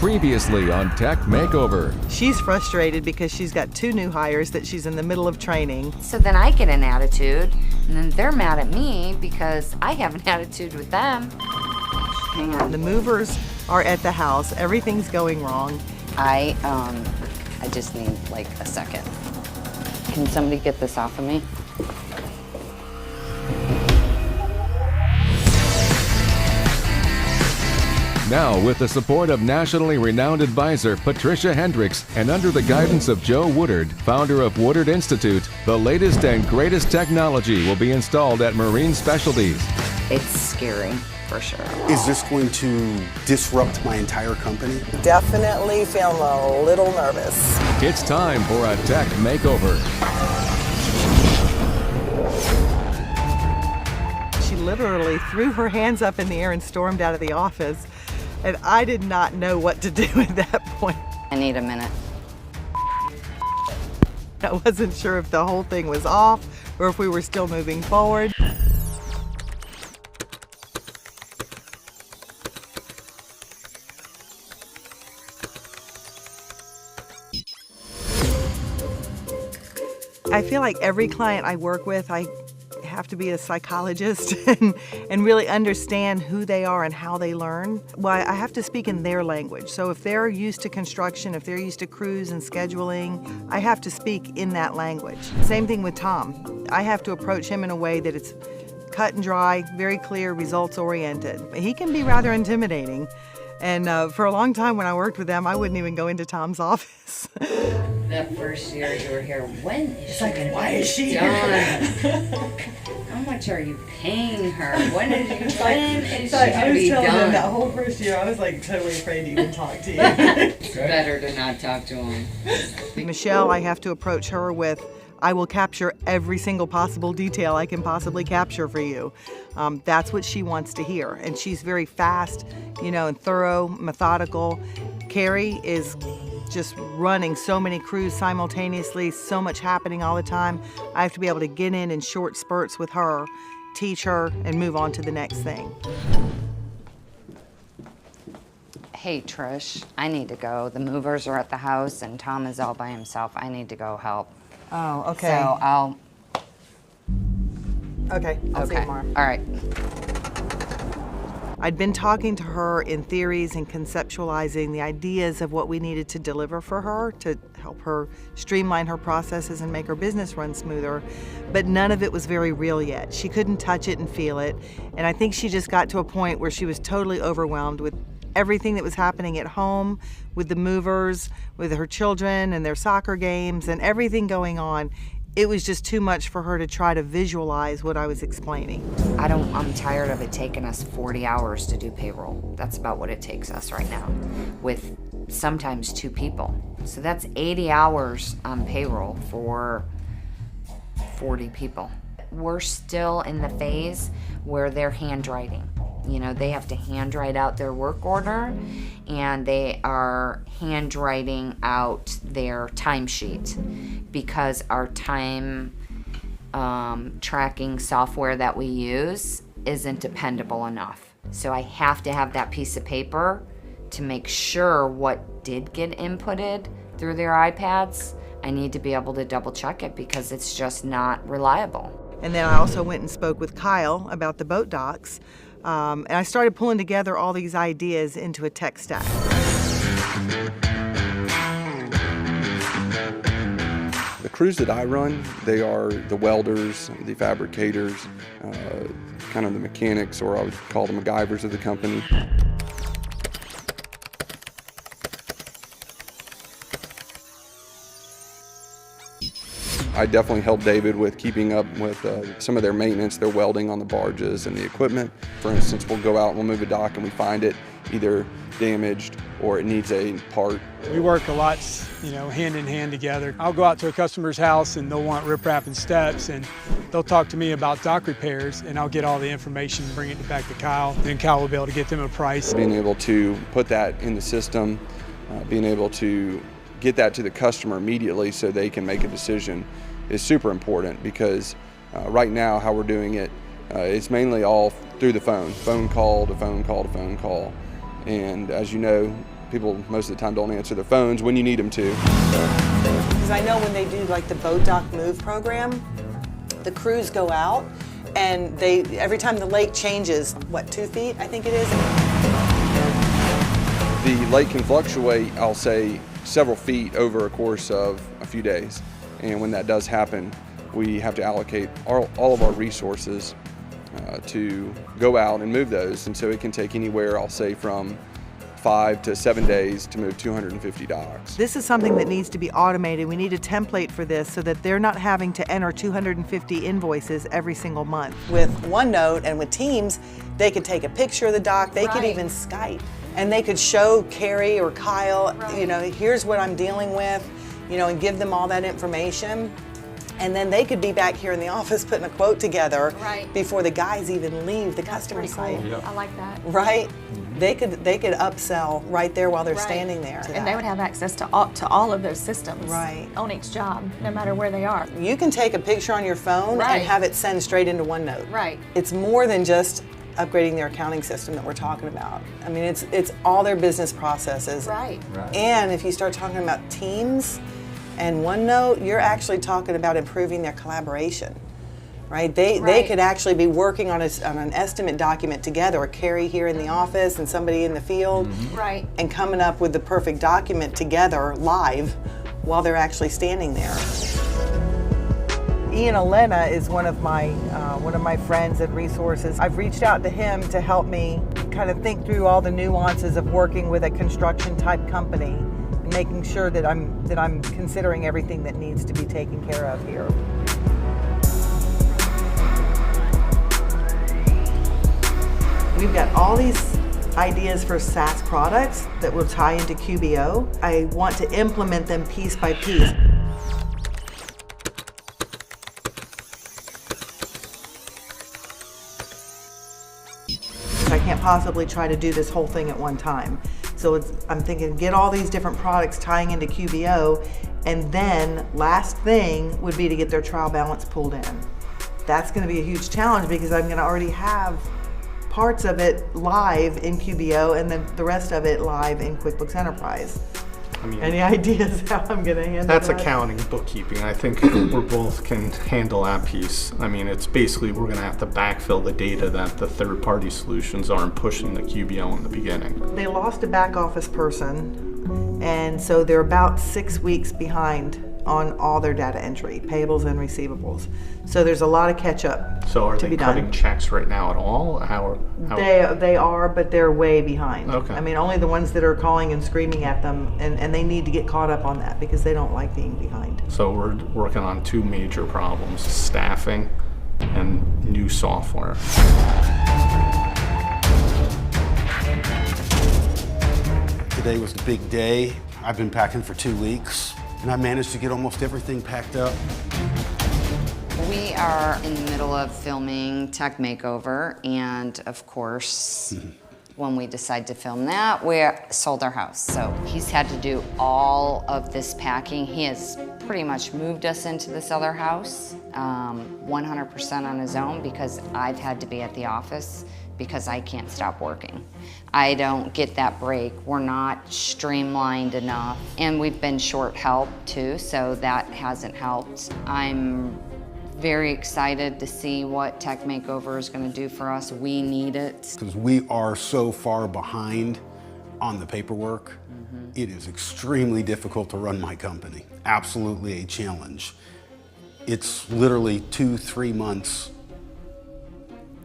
Previously on Tech Makeover. She's frustrated because she's got 2 new hires that she's in the middle of training. So then I get an attitude, and then they're mad at me because I have an attitude with them. Hang on. The movers are at the house. Everything's going wrong. I just need like a second. Can somebody get this off of me? Now, with the support of nationally renowned advisor Patricia Hendricks and under the guidance of Joe Woodard, founder of Woodard Institute, the latest and greatest technology will be installed at Marine Specialties. It's scary, for sure. Is this going to disrupt my entire company? Definitely feeling a little nervous. It's time for a Tech Makeover. She literally threw her hands up in the air and stormed out of the office. And I did not know what to do at that point. I need a minute. I wasn't sure if the whole thing was off or if we were still moving forward. I feel like every client I work with, I have to be a psychologist and really understand who they are and how they learn. Well, I have to speak in their language. So if they're used to construction, if they're used to crews and scheduling, I have to speak in that language. Same thing with Tom. I have to approach him in a way that it's cut and dry, very clear, results oriented. He can be rather intimidating. And for a long time when I worked with them, I wouldn't even go into Tom's office. That first year you were here, when is she gonna why be is she done? How much are you paying her? When is she I gonna was be telling them done? that whole first year, I was like totally afraid to even talk to you. It's better to not talk to him. Michelle, I have to approach her with, I will capture every single possible detail I can possibly capture for you. That's what she wants to hear. And she's very fast, and thorough, methodical. Carrie is just running so many crews simultaneously, so much happening all the time. I have to be able to get in short spurts with her, teach her, and move on to the next thing. Hey Trish, I need to go. The movers are at the house and Tom is all by himself. I need to go help. Oh, okay. So I'll see you tomorrow. All right. I'd been talking to her in theories and conceptualizing the ideas of what we needed to deliver for her to help her streamline her processes and make her business run smoother, but none of it was very real yet. She couldn't touch it and feel it, and I think she just got to a point where she was totally overwhelmed with everything that was happening at home, with the movers, with her children and their soccer games and everything going on. It was just too much for her to try to visualize what I was explaining. I'm tired of it taking us 40 hours to do payroll. That's about what it takes us right now, with sometimes 2 people. So that's 80 hours on payroll for 40 people. We're still in the phase where they're handwriting. They have to handwrite out their work order, and they are handwriting out their timesheet because our time tracking software that we use isn't dependable enough. So I have to have that piece of paper to make sure what did get inputted through their iPads. I need to be able to double check it because it's just not reliable. And then I also went and spoke with Kyle about the boat docks. And I started pulling together all these ideas into a tech stack. The crews that I run, they are the welders, the fabricators, kind of the mechanics, or I would call the MacGyvers of the company. I definitely help David with keeping up with some of their maintenance, their welding on the barges and the equipment. For instance, we'll go out and we'll move a dock and we find it either damaged or it needs a part. We work a lot, hand in hand together. I'll go out to a customer's house and they'll want riprap and steps, and they'll talk to me about dock repairs, and I'll get all the information and bring it back to Kyle. Then Kyle will be able to get them a price. Being able to put that in the system, being able to get that to the customer immediately so they can make a decision is super important, because right now how we're doing it, it's mainly all through the phone call to phone call to phone call. And as you know, People most of the time don't answer their phones when you need them to. Because I know when they do like the boat dock move program, the crews go out and every time the lake changes, what, 2 feet, I think it is? The lake can fluctuate, I'll say, several feet over a course of a few days. And when that does happen, we have to allocate all of our resources to go out and move those. And so it can take anywhere, I'll say, from 5 to 7 days to move 250 docks. This is something that needs to be automated. We need a template for this so that they're not having to enter 250 invoices every single month. With OneNote and with Teams, they could take a picture of the dock, they could even Skype, and they could show Carrie or Kyle, you know, here's what I'm dealing with, you know, and give them all that information. And then they could be back here in the office putting a quote together before the guys even leave the customer site. Cool. I like that. Right? They could upsell right there while they're standing there. And they would have access to all of those systems on each job, no matter where they are. You can take a picture on your phone and have it send straight into OneNote. Right. It's more than just upgrading their accounting system that we're talking about. I mean, it's all their business processes. Right. And if you start talking about Teams and OneNote, you're actually talking about improving their collaboration, right? They could actually be working on an estimate document together, or Carrie here in the office and somebody in the field, and coming up with the perfect document together live while they're actually standing there. Ian Elena is one of my friends and resources. I've reached out to him to help me kind of think through all the nuances of working with a construction type company, making sure that I'm considering everything that needs to be taken care of here. We've got all these ideas for SaaS products that will tie into QBO. I want to implement them piece by piece. I can't possibly try to do this whole thing at one time. So I'm thinking, get all these different products tying into QBO, and then last thing would be to get their trial balance pulled in. That's going to be a huge challenge because I'm going to already have parts of it live in QBO and then the rest of it live in QuickBooks Enterprise. I mean, any ideas how I'm going to handle that's that? Accounting, bookkeeping. I think we both can handle that piece. I mean, it's basically we're going to have to backfill the data that the third-party solutions aren't pushing the QBO in the beginning. They lost a back office person, and so they're about 6 weeks behind on all their data entry, payables and receivables. So there's a lot of catch up. So are they cutting checks right now at all? How They are, but they're way behind. Okay. I mean, only the ones that are calling and screaming at them, and they need to get caught up on that because they don't like being behind. So we're working on two major problems: staffing and new software. Today was the big day. I've been packing for 2 weeks, and I managed to get almost everything packed up. We are in the middle of filming Tech Makeover, and of course, when we decide to film that, we sold our house. So he's had to do all of this packing. He has pretty much moved us into this other house 100% on his own because I've had to be at the office because I can't stop working. I don't get that break. We're not streamlined enough, and we've been short help too, so that hasn't helped. I'm very excited to see what Tech Makeover is going to do for us. We need it. Because we are so far behind on the paperwork, it is extremely difficult to run my company. Absolutely a challenge. It's literally 2-3 months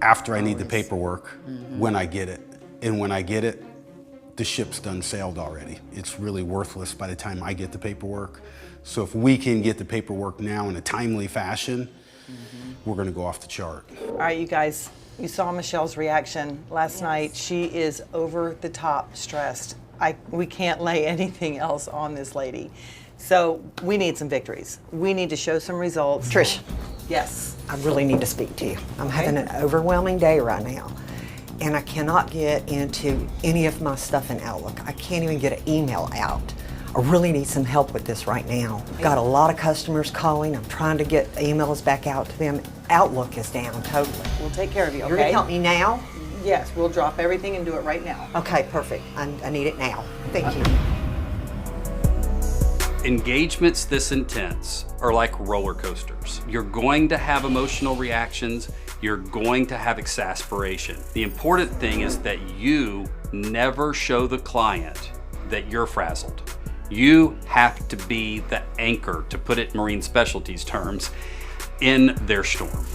after I need the paperwork when I get it. And when I get it, the ship's done sailed already. It's really worthless by the time I get the paperwork. So if we can get the paperwork now in a timely fashion, we're gonna go off the chart. All right, you guys, you saw Michelle's reaction last night. She is over the top stressed. We can't lay anything else on this lady. So we need some victories. We need to show some results. Trish. Yes. I really need to speak to you. I'm having an overwhelming day right now, and I cannot get into any of my stuff in Outlook. I can't even get an email out. I really need some help with this right now. I've got a lot of customers calling. I'm trying to get emails back out to them. Outlook is down totally. We'll take care of you, okay? You're gonna help me now? Yes, we'll drop everything and do it right now. Okay, perfect. I need it now. Thank you. Engagements this intense are like roller coasters. You're going to have emotional reactions. You're going to have exasperation. The important thing is that you never show the client that you're frazzled. You have to be the anchor, to put it in marine specialties terms, in their storm.